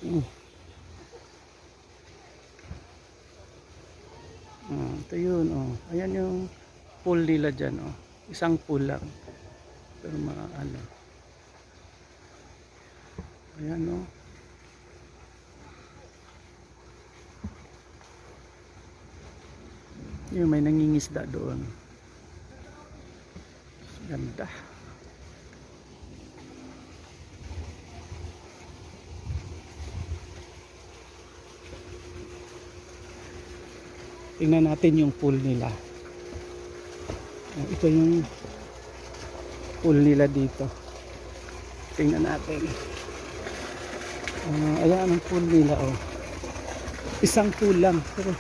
Mm. Ito yun, oh. Ayan yung pool nila dyan, oh. Isang pool lang. Pero mga ano. Ayan, oh. Yung may nangingisda doon. Ganda. Tingnan natin yung pool nila. Ito yung pool nila dito. Tingnan natin. Ayan ang pool nila, oh. Isang pool lang. Pero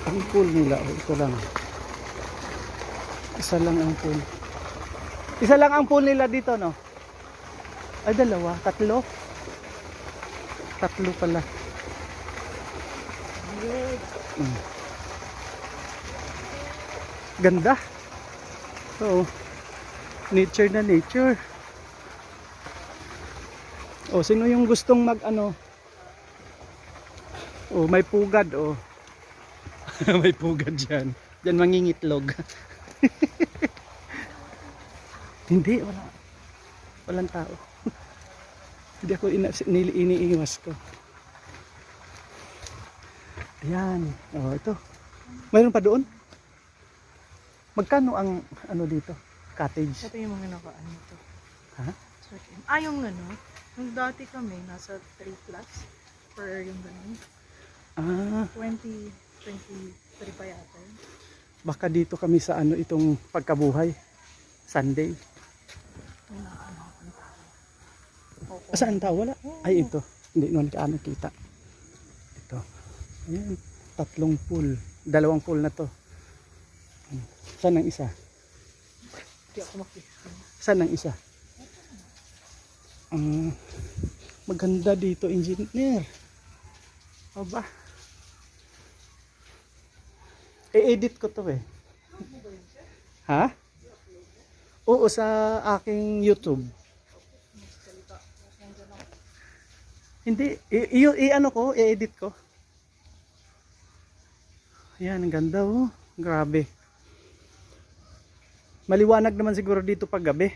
ang pool nila, oh, ito lang. Isa lang ang pool. Isa lang ang pool nila dito, no? Ay, dalawa, tatlo. Tatlo pala. Ganda. So, nature na nature. Oh, sino yung gustong mag ano? Oh, may pugad, oh. May pugad diyan. Diyan mangingitlog. Hindi, wala. Walang tao. Hindi ako iniiwas ko. Ayan. Oh, ito. Mayroon pa doon? Magkano ang ano dito? Cottage? Ito yung mga nakaan ito. Ha? Yung ano, nung dati kami, nasa 3 plus per yung ganun. 23 pa yata. Baka dito kami sa ano itong pagkabuhay. Sunday. Saan tao? Wala. Ay, ito. Hindi naman kaano kita. Ito. Ayan. 3 pool. 2 pool na to. Saan ang isa? Hindi ako makita. Saan ang isa? Maganda dito, engineer. Aba. I-edit ko to eh. Ha? Oo, sa aking YouTube. Hindi, i-ano ko, i-edit ko. Ayan, ang ganda, oh. Grabe. Maliwanag naman siguro dito pag gabi.